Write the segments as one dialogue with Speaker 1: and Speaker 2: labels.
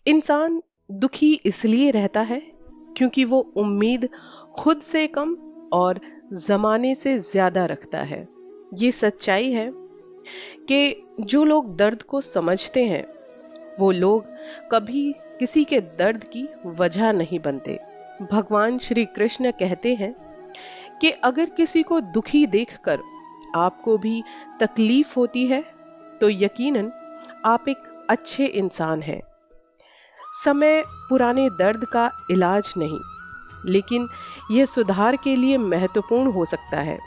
Speaker 1: इंसान दुखी इसलिए रहता है क्योंकि वो उम्मीद खुद से कम और जमाने से ज्यादा रखता है। ये सच्चाई है कि जो लोग दर्द को समझते हैं वो लोग कभी किसी के दर्द की वजह नहीं बनते। भगवान श्री कृष्ण कहते हैं कि अगर किसी को दुखी देखकर आपको भी तकलीफ होती है तो यकीनन आप एक अच्छे इंसान हैं। समय पुराने दर्द का इलाज नहीं, लेकिन यह सुधार के लिए महत्वपूर्ण हो सकता है।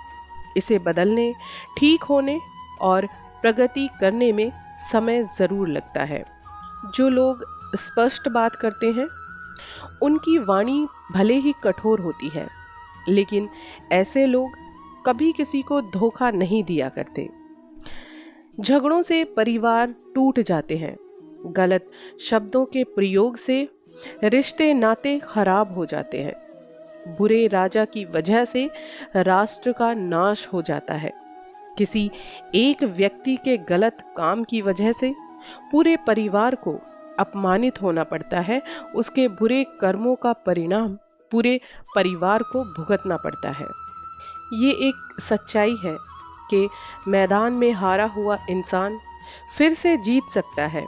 Speaker 1: इसे बदलने, ठीक होने और प्रगति करने में समय जरूर लगता है। जो लोग स्पष्ट बात करते हैं उनकी वाणी भले ही कठोर होती है, लेकिन ऐसे लोग कभी किसी को धोखा नहीं दिया करते। झगड़ों से परिवार टूट जाते हैं, गलत शब्दों के प्रयोग से रिश्ते नाते खराब हो जाते हैं, बुरे राजा की वजह से राष्ट्र का नाश हो जाता है, किसी एक व्यक्ति के गलत काम की वजह से पूरे परिवार को अपमानित होना पड़ता है, उसके बुरे कर्मों का परिणाम पूरे परिवार को भुगतना पड़ता है। ये एक सच्चाई है कि मैदान में हारा हुआ इंसान फिर से जीत सकता है,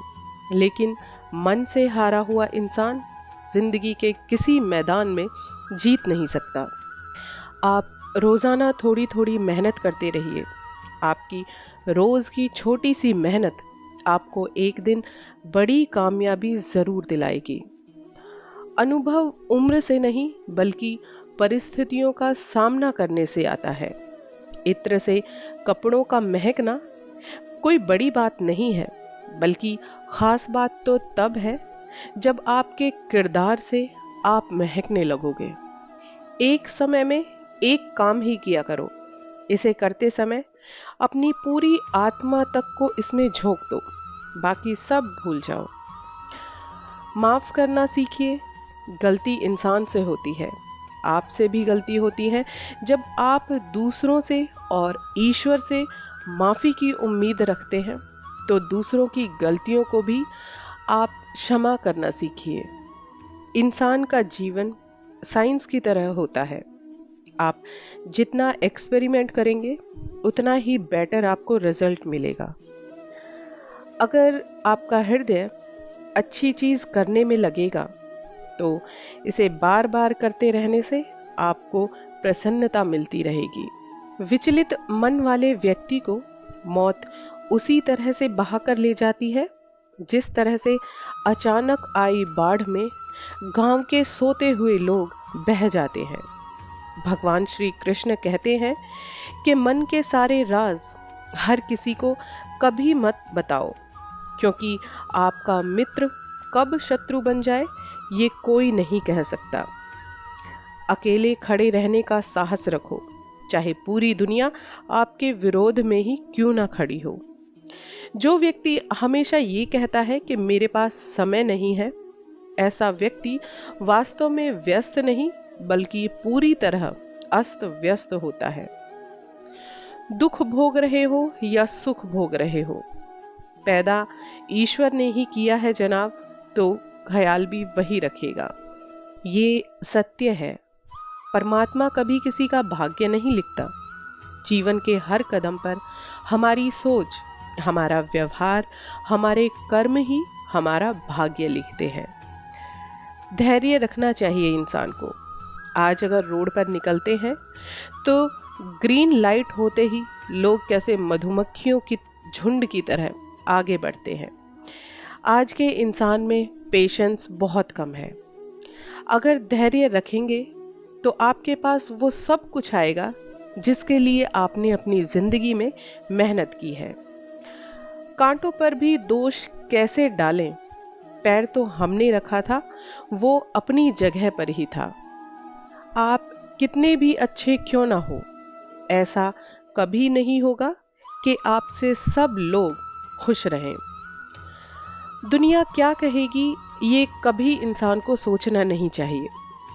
Speaker 1: लेकिन मन से हारा हुआ इंसान जिंदगी के किसी मैदान में जीत नहीं सकता। आप रोजाना थोड़ी थोड़ी मेहनत करते रहिए। आपकी रोज की छोटी सी मेहनत आपको एक दिन बड़ी कामयाबी जरूर दिलाएगी। अनुभव उम्र से नहीं बल्कि परिस्थितियों का सामना करने से आता है। इत्र से कपड़ों का महकना कोई बड़ी बात नहीं है, बल्कि खास बात तो तब है जब आपके किरदार से आप महकने लगोगे। एक समय में एक काम ही किया करो। इसे करते समय अपनी पूरी आत्मा तक को इसमें झोंक दो, बाकी सब भूल जाओ। माफ करना सीखिए। गलती इंसान से होती है, आपसे भी गलती होती है। जब आप दूसरों से और ईश्वर से माफी की उम्मीद रखते हैं तो दूसरों की गलतियों को भी आप क्षमा करना सीखिए। इंसान का जीवन साइंस की तरह होता है। आप जितना एक्सपेरिमेंट करेंगे उतना ही बेटर आपको रिजल्ट मिलेगा। अगर आपका हृदय अच्छी चीज करने में लगेगा तो इसे बार बार करते रहने से आपको प्रसन्नता मिलती रहेगी। विचलित मन वाले व्यक्ति को मौत उसी तरह से बहाकर ले जाती है जिस तरह से अचानक आई बाढ़ में गांव के सोते हुए लोग बह जाते हैं। भगवान श्री कृष्ण कहते हैं कि मन के सारे राज हर किसी को कभी मत बताओ, क्योंकि आपका मित्र कब शत्रु बन जाए ये कोई नहीं कह सकता। अकेले खड़े रहने का साहस रखो, चाहे पूरी दुनिया आपके विरोध में ही क्यों ना खड़ी हो। जो व्यक्ति हमेशा ये कहता है कि मेरे पास समय नहीं है, ऐसा व्यक्ति वास्तव में व्यस्त नहीं बल्कि पूरी तरह अस्त व्यस्त होता है। दुख भोग रहे हो या सुख भोग रहे हो, पैदा ईश्वर ने ही किया है जनाब, तो ख्याल भी वही रखेगा। ये सत्य है। परमात्मा कभी किसी का भाग्य नहीं लिखता। जीवन के हर कदम पर हमारी सोच, हमारा व्यवहार, हमारे कर्म ही हमारा भाग्य लिखते हैं। धैर्य रखना चाहिए इंसान को। आज अगर रोड पर निकलते हैं तो ग्रीन लाइट होते ही लोग कैसे मधुमक्खियों की झुंड की तरह आगे बढ़ते हैं। आज के इंसान में पेशेंस बहुत कम है। अगर धैर्य रखेंगे तो आपके पास वो सब कुछ आएगा जिसके लिए आपने अपनी जिंदगी में मेहनत की है। कांटों पर भी दोष कैसे डालें, पैर तो हमने रखा था, वो अपनी जगह पर ही था। आप कितने भी अच्छे क्यों ना हो, ऐसा कभी नहीं होगा कि आपसे सब लोग खुश रहें। दुनिया क्या कहेगी ये कभी इंसान को सोचना नहीं चाहिए,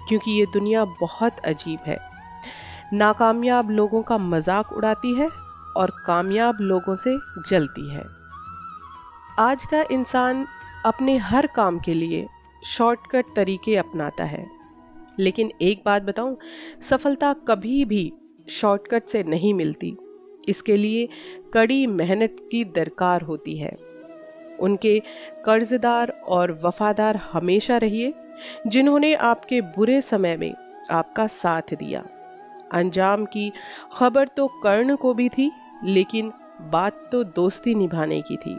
Speaker 1: क्योंकि ये दुनिया बहुत अजीब है। नाकामयाब लोगों का मजाक उड़ाती है और कामयाब लोगों से जलती है। आज का इंसान अपने हर काम के लिए शॉर्टकट तरीके अपनाता है। लेकिन एक बात बताऊं, सफलता कभी भी शॉर्टकट से नहीं मिलती। इसके लिए कड़ी मेहनत की दरकार होती है। उनके कर्जदार और वफादार हमेशा रहिए जिन्होंने आपके बुरे समय में आपका साथ दिया। अंजाम की खबर तो कर्ण को भी थी, लेकिन बात तो दोस्ती निभाने की थी।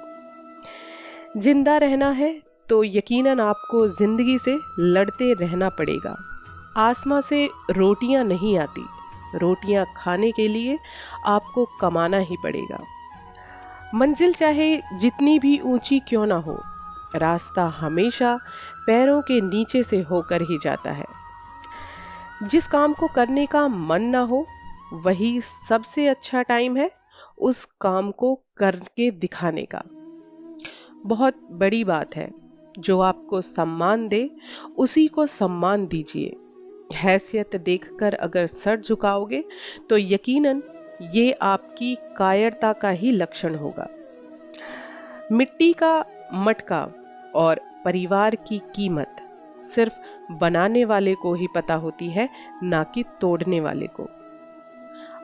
Speaker 1: जिंदा रहना है तो यकीनन आपको जिंदगी से लड़ते रहना पड़ेगा। आसमां से रोटियां नहीं आती, रोटियां खाने के लिए आपको कमाना ही पड़ेगा। मंजिल चाहे जितनी भी ऊंची क्यों ना हो, रास्ता हमेशा पैरों के नीचे से होकर ही जाता है। जिस काम को करने का मन ना हो, वही सबसे अच्छा टाइम है उस काम को करके दिखाने का। बहुत बड़ी बात है, जो आपको सम्मान दे उसी को सम्मान दीजिए। हैसियत देखकर अगर सर झुकाओगे तो यकीनन ये आपकी कायरता का ही लक्षण होगा। मिट्टी का मटका और परिवार की कीमत सिर्फ बनाने वाले को ही पता होती है, ना कि तोड़ने वाले को।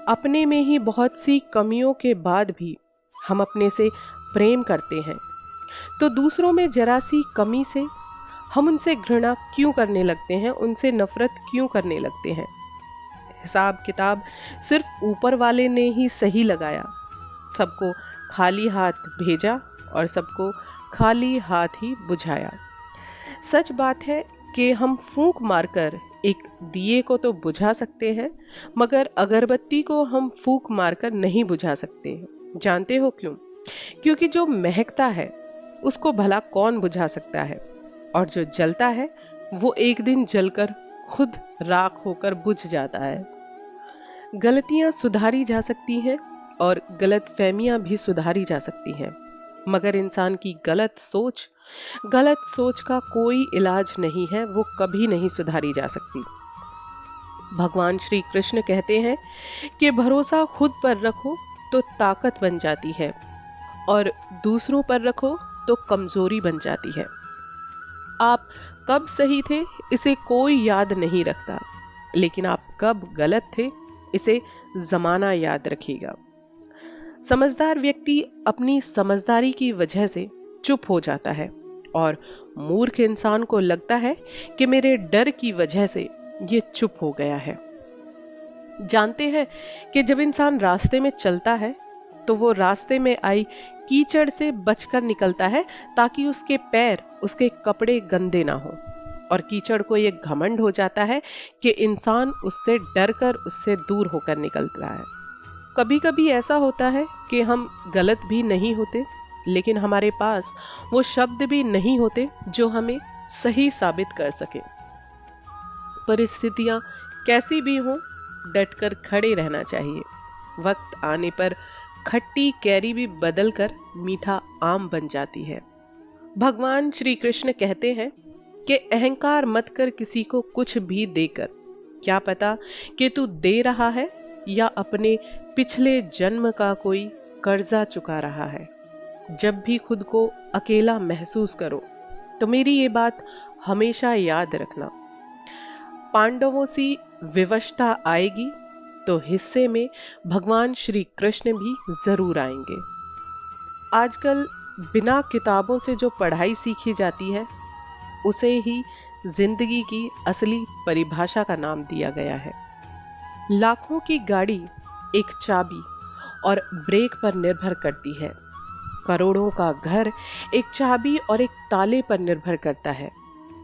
Speaker 1: अपने में ही बहुत सी कमियों के बाद भी हम अपने से प्रेम करते हैं, तो दूसरों में जरा सी कमी से हम उनसे घृणा क्यों करने लगते हैं, उनसे नफरत क्यों करने लगते हैं। हिसाब किताब सिर्फ ऊपर वाले ने ही सही लगाया। सबको खाली हाथ भेजा और सबको खाली हाथ ही बुझाया। सच बात है कि हम फूंक मारकर एक दिए को तो बुझा सकते हैं, मगर अगरबत्ती को हम फूंक मारकर नहीं बुझा सकते। जानते हो क्यों? क्योंकि जो महकता है उसको भला कौन बुझा सकता है, और जो जलता है वो एक दिन जलकर खुद राख होकर बुझ जाता है। गलतियां सुधारी जा सकती हैं और गलतफहमियां भी सुधारी जा सकती हैं, मगर इंसान की गलत सोच का कोई इलाज नहीं है, वो कभी नहीं सुधारी जा सकती। भगवान श्री कृष्ण कहते हैं कि भरोसा खुद पर रखो तो ताकत बन जाती है, और दूसरों पर रखो तो कमजोरी बन जाती है। आप कब सही थे इसे कोई याद नहीं रखता, लेकिन आप कब गलत थे इसे जमाना याद रखेगा। समझदार व्यक्ति अपनी समझदारी की वजह से चुप हो जाता है, और मूर्ख इंसान को लगता है कि मेरे डर की वजह से ये चुप हो गया है। जानते हैं कि जब इंसान रास्ते में चलता है तो वो रास्ते में आई कीचड़ से बचकर निकलता है, ताकि उसके पैर, उसके कपड़े गंदे ना हो। और कीचड़ को ये घमंड हो जाता है कि इंसान उससे डरकर उससे दूर होकर निकलता है। कभी कभी ऐसा होता है कि हम गलत भी नहीं होते, लेकिन हमारे पास वो शब्द भी नहीं होते जो हमें सही साबित कर सके। परिस्थितियां कैसी भी हों, डटकर खड़े रहना चाहिए। वक्त आने पर खट्टी कैरी भी बदलकर मीठा आम बन जाती है। भगवान श्री कृष्ण कहते हैं कि अहंकार मत कर किसी को कुछ भी देकर। क्या पता कि तू दे रहा है या अपने पिछले जन्म का कोई कर्जा चुका रहा है। जब भी खुद को अकेला महसूस करो तो मेरी ये बात हमेशा याद रखना, पांडवों सी विवशता आएगी तो हिस्से में भगवान श्री कृष्ण भी जरूर आएंगे। आजकल बिना किताबों से जो पढ़ाई सीखी जाती है, उसे ही जिंदगी की असली परिभाषा का नाम दिया गया है। लाखों की गाड़ी एक चाबी और ब्रेक पर निर्भर करती है। करोड़ों का घर एक चाबी और एक ताले पर निर्भर करता है।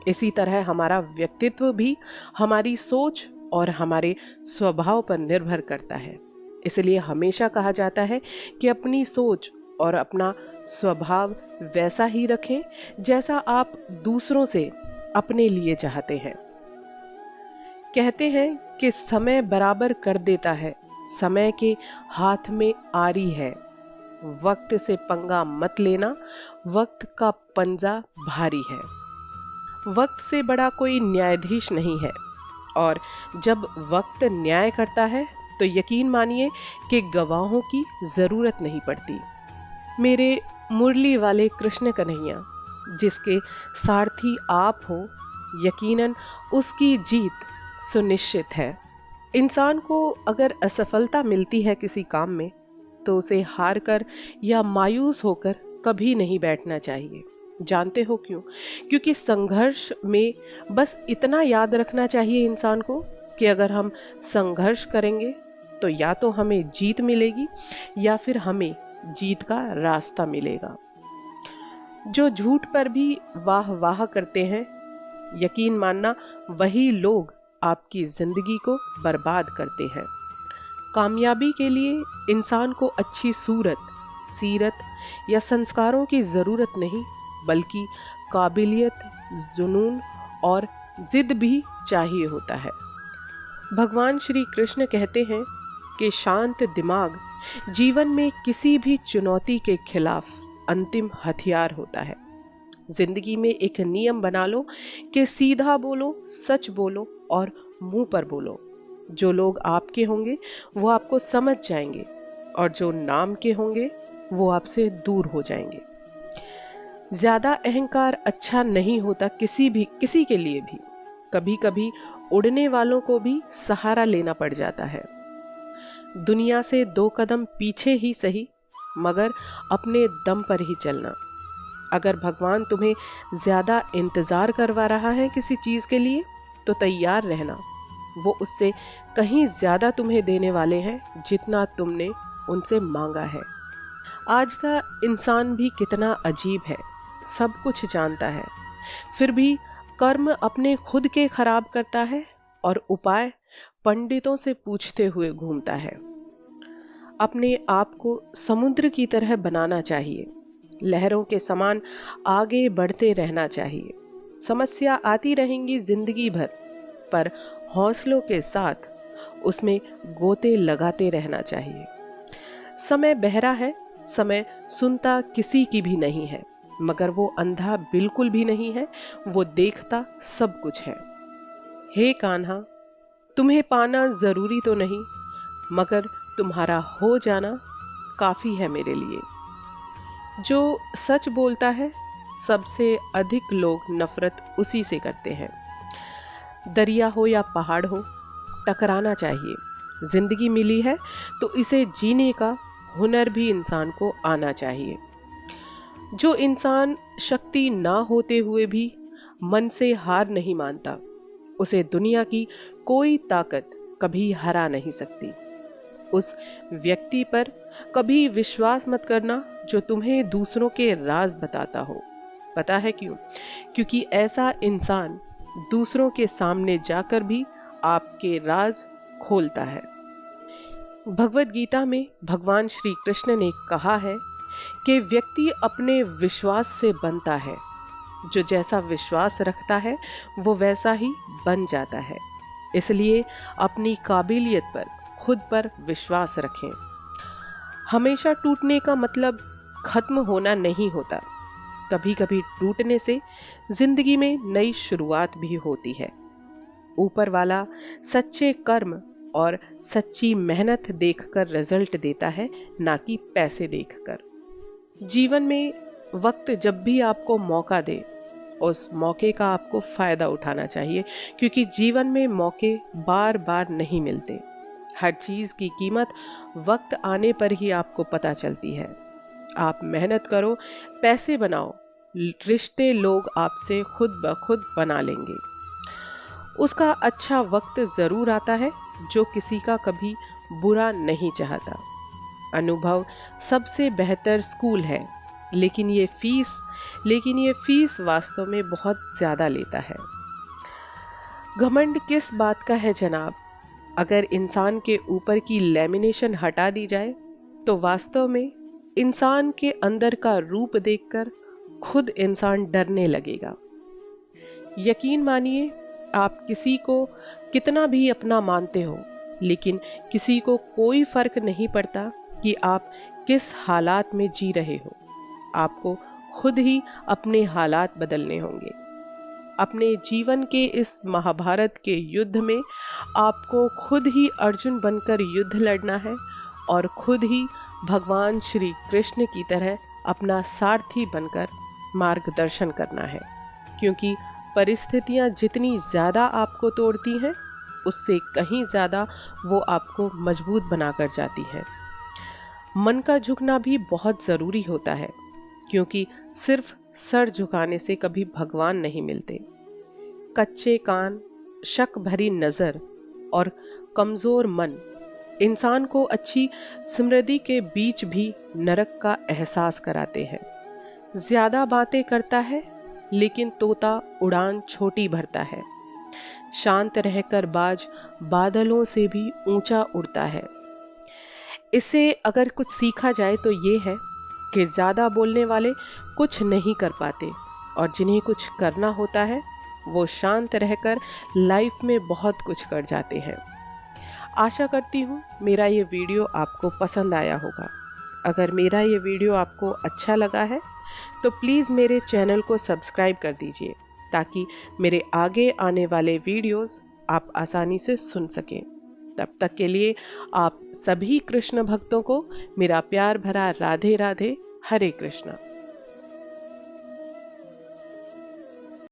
Speaker 1: इसी तरह हमारा व्यक्तित्व भी हमारी सोच और हमारे स्वभाव पर निर्भर करता है। इसलिए हमेशा कहा जाता है कि अपनी सोच और अपना स्वभाव वैसा ही रखें जैसा आप दूसरों से अपने लिए चाहते हैं। कहते हैं कि समय बराबर कर देता है, समय के हाथ में आरी है। वक्त से पंगा मत लेना, वक्त का पंजा भारी है। वक्त से बड़ा कोई न्यायाधीश नहीं है, और जब वक्त न्याय करता है तो यकीन मानिए कि गवाहों की जरूरत नहीं पड़ती। मेरे मुरली वाले कृष्ण कन्हैया, जिसके सारथी आप हो, यकीनन उसकी जीत सुनिश्चित है। इंसान को अगर असफलता मिलती है किसी काम में, तो उसे हार कर या मायूस होकर कभी नहीं बैठना चाहिए। जानते हो क्यों? क्योंकि संघर्ष में बस इतना याद रखना चाहिए इंसान को कि अगर हम संघर्ष करेंगे तो या तो हमें जीत मिलेगी या फिर हमें जीत का रास्ता मिलेगा। जो झूठ पर भी वाह वाह करते हैं, यकीन मानना वही लोग आपकी जिंदगी को बर्बाद करते हैं। कामयाबी के लिए इंसान को अच्छी सूरत, सीरत या संस्कारों की जरूरत नहीं, बल्कि काबिलियत, जुनून और जिद भी चाहिए होता है। भगवान श्री कृष्ण कहते हैं कि शांत दिमाग जीवन में किसी भी चुनौती के खिलाफ अंतिम हथियार होता है। जिंदगी में एक नियम बना लो कि सीधा बोलो, सच बोलो और मुंह पर बोलो। जो लोग आपके होंगे वो आपको समझ जाएंगे और जो नाम के होंगे वो आपसे दूर हो जाएंगे। ज्यादा अहंकार अच्छा नहीं होता किसी के लिए भी। कभी कभी उड़ने वालों को भी सहारा लेना पड़ जाता है। दुनिया से 2 कदम पीछे ही सही, मगर अपने दम पर ही चलना। अगर भगवान तुम्हें ज्यादा इंतजार करवा रहा है किसी चीज के लिए, तो तैयार रहना। वो उससे कहीं ज्यादा तुम्हें देने वाले हैं जितना तुमने उनसे मांगा है। आज का इंसान भी कितना अजीब है। सब कुछ जानता है, फिर भी कर्म अपने खुद के खराब करता है और उपाय पंडितों से पूछते हुए घूमता है। अपने आप को समुद्र की तरह बनाना चाहिए, लहरों के समान आगे बढ़ते रहना चाहिए। समस्या आती रहेंगी जिंदगी भर, पर हौसलों के साथ उसमें गोते लगाते रहना चाहिए। समय बहरा है, समय सुनता किसी की भी नहीं है, मगर वो अंधा बिल्कुल भी नहीं है, वो देखता सब कुछ है। हे कान्हा, तुम्हें पाना जरूरी तो नहीं, मगर तुम्हारा हो जाना काफी है मेरे लिए। जो सच बोलता है, सबसे अधिक लोग नफरत उसी से करते हैं। दरिया हो या पहाड़ हो, टकराना चाहिए। जिंदगी मिली है तो इसे जीने का हुनर भी इंसान को आना चाहिए। जो इंसान शक्ति ना होते हुए भी मन से हार नहीं मानता, उसे दुनिया की कोई ताकत कभी हरा नहीं सकती। उस व्यक्ति पर कभी विश्वास मत करना जो तुम्हें दूसरों के राज बताता हो। पता है क्यों? क्योंकि ऐसा इंसान दूसरों के सामने जाकर भी आपके राज खोलता है। भगवत गीता में भगवान श्री कृष्ण ने कहा है कि व्यक्ति अपने विश्वास से बनता है। जो जैसा विश्वास रखता है वो वैसा ही बन जाता है। इसलिए अपनी काबिलियत पर, खुद पर विश्वास रखें। हमेशा टूटने का मतलब खत्म होना नहीं होता। कभी कभी टूटने से जिंदगी में नई शुरुआत भी होती है। ऊपर वाला सच्चे कर्म और सच्ची मेहनत देखकर रिजल्ट देता है, ना कि पैसे देखकर। जीवन में वक्त जब भी आपको मौका दे, उस मौके का आपको फायदा उठाना चाहिए, क्योंकि जीवन में मौके बार बार नहीं मिलते। हर चीज की कीमत वक्त आने पर ही आपको पता चलती है। आप मेहनत करो, पैसे बनाओ, रिश्ते लोग आपसे खुद ब खुद बना लेंगे। उसका अच्छा वक्त जरूर आता है जो किसी का कभी बुरा नहीं चाहता। अनुभव सबसे बेहतर स्कूल है, लेकिन ये फीस वास्तव में बहुत ज्यादा लेता है। घमंड किस बात का है जनाब? अगर इंसान के ऊपर की लेमिनेशन हटा दी जाए, तो वास्तव में इंसान के अंदर का रूप देखकर खुद इंसान डरने लगेगा। यकीन मानिए, आप किसी को कितना भी अपना मानते हो, लेकिन किसी को कोई फर्क नहीं पड़ता कि आप किस हालात में जी रहे हो। आपको खुद ही अपने हालात बदलने होंगे। अपने जीवन के इस महाभारत के युद्ध में आपको खुद ही अर्जुन बनकर युद्ध लड़ना है और खुद ही भगवान श्री कृष्ण की तरह अपना सारथी बनकर मार्गदर्शन करना है, क्योंकि परिस्थितियां जितनी ज्यादा आपको तोड़ती हैं, उससे कहीं ज्यादा वो आपको मजबूत बनाकर जाती हैं। मन का झुकना भी बहुत जरूरी होता है, क्योंकि सिर्फ सर झुकाने से कभी भगवान नहीं मिलते। कच्चे कान, शक भरी नजर और कमजोर मन इंसान को अच्छी स्मृति के बीच भी नरक का एहसास कराते हैं। ज्यादा बातें करता है, लेकिन तोता उड़ान छोटी भरता है। शांत रहकर बाज बादलों से भी ऊंचा उड़ता है। इससे अगर कुछ सीखा जाए तो ये है कि ज्यादा बोलने वाले कुछ नहीं कर पाते, और जिन्हें कुछ करना होता है वो शांत रहकर लाइफ में बहुत कुछ कर जाते हैं। आशा करती हूँ मेरा ये वीडियो आपको पसंद आया होगा। अगर मेरा ये वीडियो आपको अच्छा लगा है तो प्लीज़ मेरे चैनल को सब्सक्राइब कर दीजिए, ताकि मेरे आगे आने वाले वीडियोस आप आसानी से सुन सकें। तब तक के लिए आप सभी कृष्ण भक्तों को मेरा प्यार भरा राधे राधे, हरे कृष्णा।